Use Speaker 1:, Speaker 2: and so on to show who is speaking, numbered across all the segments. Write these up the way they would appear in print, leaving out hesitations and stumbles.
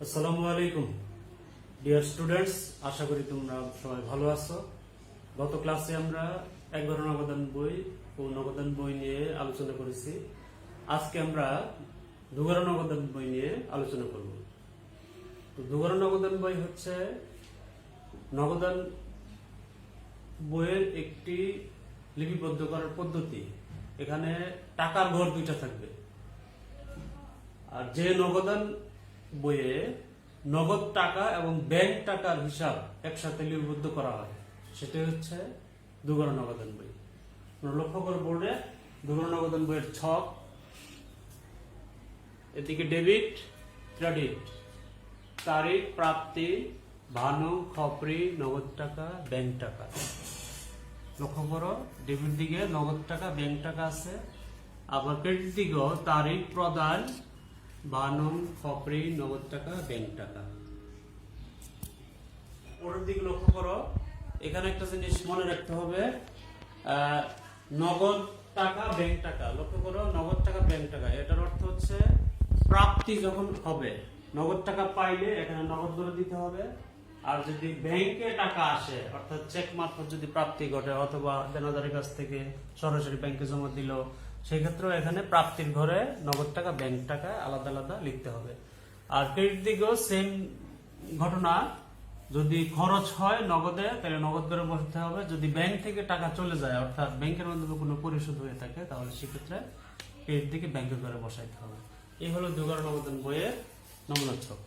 Speaker 1: আসসালামু আলাইকুম dear students, আশা করি তোমরা সবাই ভালো আছো। গত ক্লাসে আমরা এক ঘর নগদান বই ও নগদান বই নিয়ে আলোচনা করেছি। আজকে আমরা দুঘর নগদান বই নিয়ে আলোচনা করব। তো দুঘর নগদান বই হচ্ছে নগদান বইয়ের একটি লিপিবদ্ধ করার পদ্ধতি। এখানে টাকার ঘর দুইটা থাকবে, আর যে নগদান বইয়ে নগদ টাকা এবং ব্যাংক টাকার হিসাব একসাথে লিপিবদ্ধ করা হয় সেটা হচ্ছে দুঘর নগদান বই। লক্ষ্য করে বোর্ডে দুঘর নগদান বইয়ের ছক, এদিকে ডেবিট ক্রেডিট, তারিখ প্রাপ্তি, ভানু খপরি, নগদ টাকা ব্যাংক টাকা। লক্ষ্য করো, ডেবিট দিকে নগদ টাকা ব্যাংক টাকা আছে, আবার ক্রেডিট দিকেও তারিখ প্রদান, বানম খপরি, নগদ টাকা ব্যাংক টাকা। ওর দিকে লক্ষ্য করো, এখানে একটা জিনিস মনে রাখতে হবে, নগদ টাকা ব্যাংক টাকা। লক্ষ্য করো, নগদ টাকা ব্যাংক টাকা, এটার অর্থ হচ্ছে প্রাপ্তি যখন হবে, নগদ টাকা পাইলে এখানে নগদ ধরে দিতে হবে। আর যদি ব্যাংকে টাকা আসে, অর্থাৎ চেক মারফত যদি প্রাপ্তি ঘটে অথবা দেনাদারের কাছ থেকে সরাসরি ব্যাংকে জমা দিল, সেই ক্ষেত্রে এখানে প্রাপ্তির ঘরে নগদ টাকা ব্যাংক টাকা আলাদা আলাদা লিখতে হবে। আর ক্রেডিট দিকেও সেম ঘটনা, যদি খরচ হয় নগদে তাহলে নগদ ঘরে বসাতে হবে। যদি ব্যাংক থেকে টাকা চলে যায়, অর্থাৎ ব্যাংকের মাধ্যমে কোনো পরিশোধ হয়ে থাকে, তাহলে সেক্ষেত্রে ক্রেডিট দিকে ব্যাংকের ঘরে বসাইতে হবে। এই হলো দুঘর নগদান বইয়ের নমুনা ছক।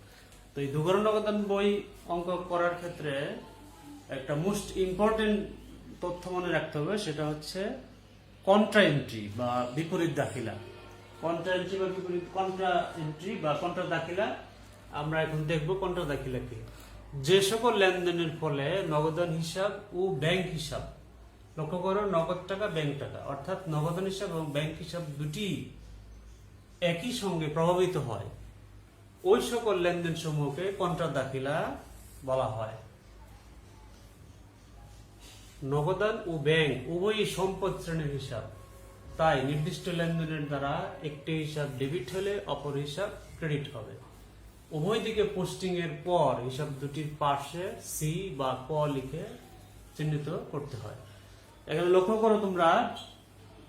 Speaker 1: তো এই দুঘর নগদান বই অঙ্ক করার ক্ষেত্রে একটা মোস্ট ইম্পর্টেন্ট তথ্য মনে রাখতে হবে, সেটা হচ্ছে কন্ট্রা এন্ট্রি বা বিপরীত দাখিলা। কন্ট্রা এন্ট্রি বা বিপরীত কন্ট্রা এন্ট্রি বা কন্ট্রা দাখিলা আমরা এখন দেখব। কন্ট্রা দাখিলা কি? যে সকল লেনদেনের ফলে নগদান হিসাব ও ব্যাংক হিসাব, লক্ষ্য করো, নগদ টাকা ব্যাংক টাকা, অর্থাৎ নগদান হিসাব এবং ব্যাংক হিসাব দুটি একই সঙ্গে প্রভাবিত হয়, ওই সকল লেনদেন সমূহকে কন্ট্রা দাখিলা বলা হয়। নগদান ও ব্যাংক উভয়ই সম্পদ শ্রেণীর হিসাব, তাই নির্দিষ্ট লেনদেনের দ্বারা একটি হিসাব ডেবিট হলে অপর হিসাব ক্রেডিট হবে। উভয় দিকে পোস্টিং এর পর হিসাব দুটির পাশে সি বা ক লিখে চিহ্নিত করতে হয়। এখানে লক্ষ্য করো তোমরা,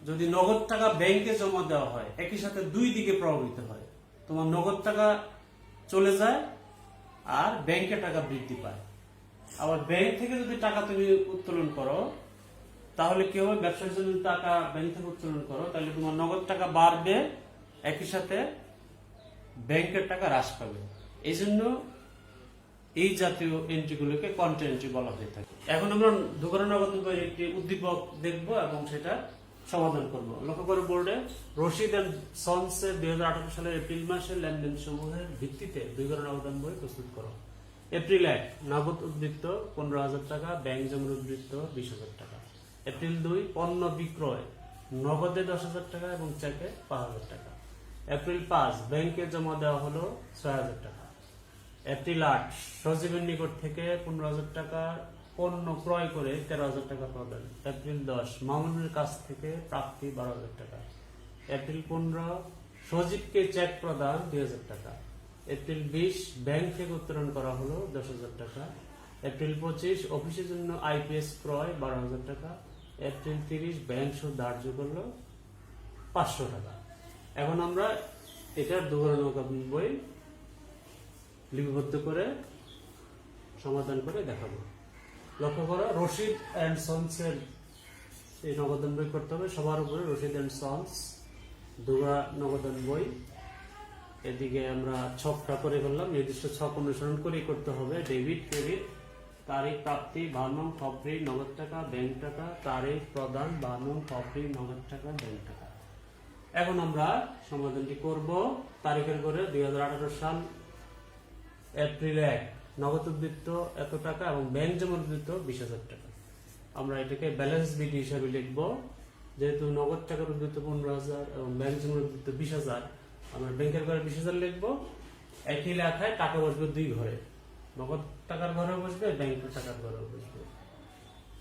Speaker 1: যদি নগদ টাকা ব্যাংকে জমা দেওয়া হয়, একই সাথে দুই দিকে প্রভাবিত হয়। তোমার নগদ টাকা চলে যায় আর ব্যাংকে টাকা বৃদ্ধি পায়। আবার ব্যাংক থেকে যদি টাকা তুমি উত্তোলন করো, তাহলে কি হবে? ব্যবসার জন্য টাকা ব্যাংক থেকে উত্তোলন করো, তাহলে তোমার নগদ টাকা বাড়বে, একই সাথে ব্যাংকের টাকা হ্রাস পাবে। এই জন্য এই জাতীয় এন্ট্রিগুলোকে কন্ট্রা এন্ট্রি বলা হয়ে থাকে। এখন আমরা দুঘর নগদান বইয়ের একটি উদ্দীপক দেখব এবং সেটা সমাধান করব। লক্ষ্য করে বোর্ডে রশিদ এন্ড সন্স এর 2018 সালের এপ্রিল মাসের লেনদেন সমূহের ভিত্তিতে দুঘর নগদান বই প্রস্তুত করো। এপ্রিল 1 নগদ উদ্বৃত্ত 15,000 টাকা, ব্যাংক জমার উদ্বৃত্ত 20,000 টাকা। এপ্রিল 2 পণ্য বিক্রয় নগদে 10,000 টাকা এবং চেকে 5,000 টাকা। এপ্রিল 5 ব্যাংকে জমা দেওয়া হলো 6,000 টাকা। এপ্রিল 8 সজীবের নিকট থেকে 15,000 টাকা পণ্য ক্রয় করে 13,000 টাকা প্রদান। এপ্রিল 10 মামুনের কাছ থেকে প্রাপ্তি 12,000 টাকা। এপ্রিল 15 সজীবকে চেক প্রদান 2,000 টাকা। এপ্রিল 20 ব্যাংক থেকে উত্তোলন করা হলো 10,000 টাকা। এপ্রিল 25 অফিসের জন্য আইপিএস ক্রয় 12,000 টাকা। এপ্রিল 30 ব্যাংক সুদ ধার্য করলো 500 টাকা। এখন আমরা এটার দুঘর নগদান বই লিপিবদ্ধ করে সমাধান করে দেখাবো। লক্ষ্য করো, রশিদ এন্ড সন্স এর এই নগদান বই করতে হবে। সবার উপরে রশিদ এন্ড সন্স দুঘর নগদান বই। এদিকে আমরা ছকটা করে ফেললাম, নির্দিষ্ট ছক অনুসরণ করেই করতে হবে। ডেবিট ক্রেডিট, তারিখ প্রাপ্তি, বানম খপরি, নগদ টাকা ব্যাংক টাকা, তারিখ প্রদান, বানম খপরি, নগদ টাকা ব্যাংক টাকা। এখন আমরা সমাধানটি করব। তারিখের করে 2018 সাল এপ্রিল 1 নগদ উদ্বৃত্ত এত টাকা এবং ব্যাংক জমা উদ্বৃত্ত 20,000 টাকা। আমরা এটাকে ব্যালেন্স বিটি হিসাবে লিখব। যেহেতু নগদ টাকার উদ্বৃত্ত 15,000 এবং ব্যাংক জমা উদ্বৃত্ত 20,000, আমরা ব্যাংকের ঘরে 20,000 লিখব। একই লেখায় টাকা বসবে দুই ঘরে, নগদ টাকার ঘরে বসবে, ব্যাংকের টাকার ঘরে বসবে।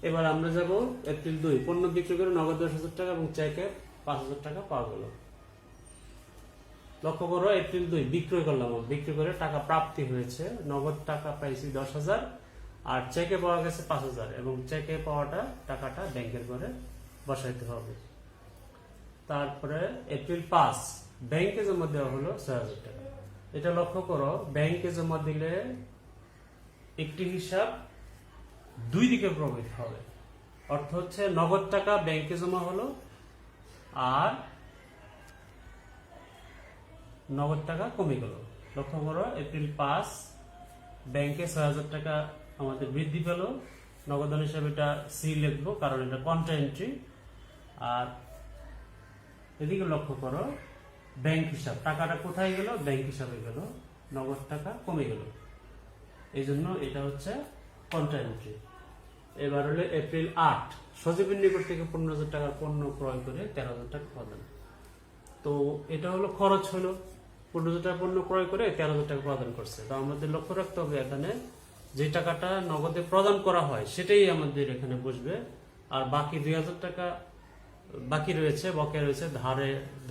Speaker 1: এবার আমরা যাব এপ্রিল 2 পণ্য বিক্রি করে নগদ 10,000 টাকা এবং চেকে 5,000 টাকা পাওয়া গেল। লক্ষ্য করো এপ্রিল 2 বিক্রয় করলাম, বিক্রি করে টাকা প্রাপ্তি হয়েছে, নগদ টাকা পাইছি 10,000 আর চেকে পাওয়া গেছে 5,000 এবং চেকে পাওয়াটা টাকাটা ব্যাংকের ঘরে বসাইতে হবে। তারপরে এপ্রিল 5 ব্যাংকে জমা দেওয়া হলো 6,000 টাকা। এটা লক্ষ্য করো, ব্যাংকে জমা দিলে একটি হিসাব দুই দিকে প্রভাবিত হবে। অর্থ হচ্ছে নগদ টাকা ব্যাংকে জমা হলো আর নগদ টাকা কমে গেল। লক্ষ্য করো এপ্রিল 5 ব্যাংকে 6,000 টাকা আমাদের বৃদ্ধি পেল, নগদান হিসাবে এটা সি লিখবো কারণ এটা কন্ট্রা এন্ট্রি। আর এদিকে লক্ষ্য করো ব্যাংক হিসাব, টাকাটা কোথায় গেল? ব্যাংক হিসাবে গেল, নগদ টাকা কমে গেল, এই জন্য এটা হচ্ছে কন্ট্রা এন্ট্রি। এবার হলো এপ্রিল 8 সজীবের নিকট থেকে 15,000 টাকার পণ্য ক্রয় করে 13,000 টাকা প্রদান। তো এটা হলো খরচ হলো, 15,000 টাকা পণ্য ক্রয় করে 13,000 টাকা প্রদান করছে। তো আমাদের লক্ষ্য রাখতে হবে এখানে যে টাকাটা নগদে প্রদান করা হয় সেটাই আমাদের এখানে বসবে, আর বাকি 2,000 টাকা বাকি রয়েছে, বকেয়া রয়েছে,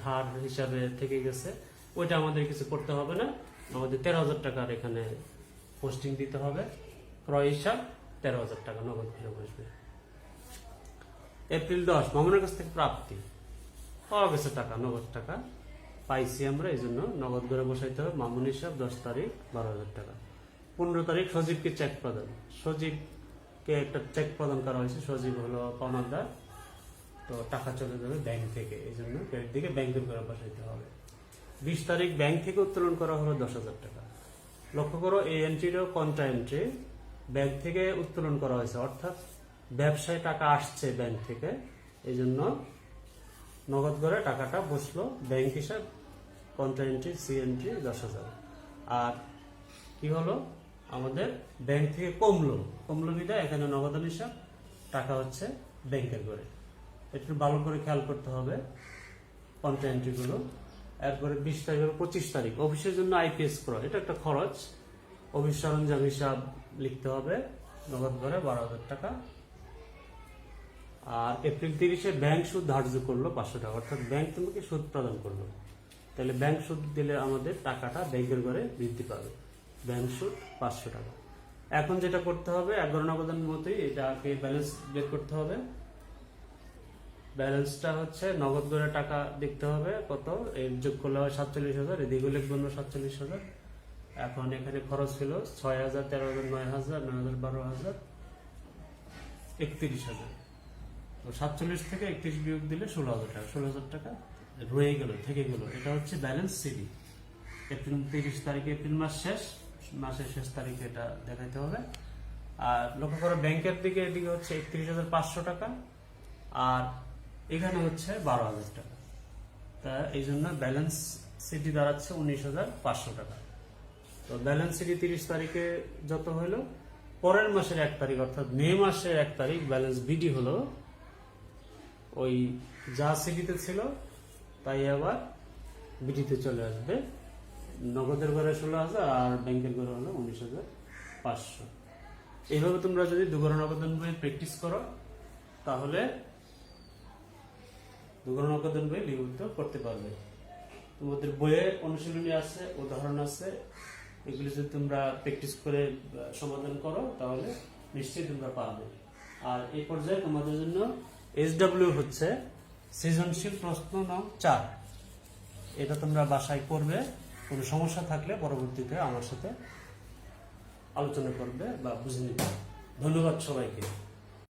Speaker 1: ধার হিসাবে থেকে গেছে, ওইটা আমাদের কিছু করতে হবে না। আমাদের 13,000 টাকার এখানে পোস্টিং দিতে হবে, ক্রয় হিসাব 13,000 টাকা নগদ ফিরে বসবে। এপ্রিল 10 মামুনের কাছ থেকে প্রাপ্তি পাওয়া গেছে টাকা, নগদ টাকা পাইছি আমরা, এই জন্য নগদ ঘরে বসাইতে হবে। মামুন হিসাব 10 তারিখ 12,000 টাকা। 15 তারিখ সজীবকে চেক প্রদান, সজীবকে একটা চেক প্রদান করা হয়েছে, সজীব হলো পাওনাদার, তো টাকা চলে যাবে ব্যাংক থেকে, এই জন্য ক্রেডিট দিকে ব্যাংকের ঘরে বসাইতে হবে। 20 তারিখ ব্যাংক থেকে উত্তোলন করা হলো 10,000 টাকা। লক্ষ্য করো এই এন্ট্রিটাও কন্ট্রা এন্ট্রি, ব্যাংক থেকে উত্তোলন করা হয়েছে, অর্থাৎ ব্যবসায় টাকা আসছে ব্যাংক থেকে, এই জন্য নগদ ঘরে টাকাটা বসলো, ব্যাংক হিসাব কন্ট্রা এন্ট্রি সি এন্ট্রি 10,000। আর কি হলো আমাদের ব্যাংক থেকে কমলো বিদায় এখানে নগদান হিসাব টাকা হচ্ছে ব্যাংকের ঘরে। একটু ভালো করে খেয়াল করতে হবে কন্ট্রা এন্ট্রি গুলো। এরপরে 20 তারিখ 25 তারিখ অফিসের জন্য আইপিএস ক্রয়, এটা একটা খরচ, অফিস সরঞ্জাম হিসাব লিখতে হবে, নগদ ঘরে 12,000 টাকা। আর এপ্রিল 30 ব্যাংক সুদ ধার্য করলো 500 টাকা, অর্থাৎ ব্যাংক তোমাকে সুদ প্রদান করলো, তাহলে ব্যাংক সুদ দিলে আমাদের টাকাটা ব্যাংকের ঘরে বৃদ্ধি পাবে, ব্যাংক সুদ 500 টাকা। এখন যেটা করতে হবে 11 নগদানের মতোই এটাকে ব্যালেন্স বের করতে হবে। ব্যালেন্সটা হচ্ছে নগদ ঘরে টাকা দেখতে হবে কত, এর যোগ করলে হয় 47,000, এদিকে লিখবো 47,000। এখন এখানে খরচ ছিল 6,000, 13,000, 9,000, 9,000, 12,000, 31,000। তো 47 থেকে 31 বিয়োগ দিলে 16,000 টাকা, 16,000 টাকা রয়ে গেল, থেকে গেল। এটা হচ্ছে ব্যালেন্স সিডি। এপ্রিল 30 তারিখে, এপ্রিল মাসের শেষ তারিখে এটা দেখাইতে হবে। আর লক্ষ্য করো ব্যাংকের দিকে এদিকে হচ্ছে 31,500 টাকা আর এখানে হচ্ছে 12,000 টাকা, তা এই জন্য ব্যালেন্স সিডি দাঁড়াচ্ছে 19,500 টাকা। তো ব্যালেন্স সিডি 30 তারিখে যত হলো, পরের মাসের 1 তারিখ অর্থাৎ মে মাসের 1 তারিখ ব্যালেন্স বিডি হলো ওই যা সিডিতে ছিল তাই আবার বিডিতে চলে আসবে। নগদের ঘরে 16,000 আর ব্যাংকের ঘরে হলো 19,500। এইভাবে তোমরা যদি দুঘর নগদান বই প্র্যাকটিস করো তাহলে দুঘর নগদান বই লিপিবদ্ধ করতে পারবে। তোমাদের বইয়ে অনুশীলনী আছে, উদাহরণ আছে, এগুলি যদি তোমরা প্র্যাকটিস করে সমাধান করো তাহলে নিশ্চয়ই তোমরা পারবে। আর এই পর্যায়ে তোমাদের জন্য SW হচ্ছে সৃজনশীল প্রশ্ন নং 4, এটা তোমরা বাসায় করবে। কোনো সমস্যা থাকলে পরবর্তীতে আমার সাথে আলোচনা করবে বা বুঝে নিবে। ধন্যবাদ সবাইকে।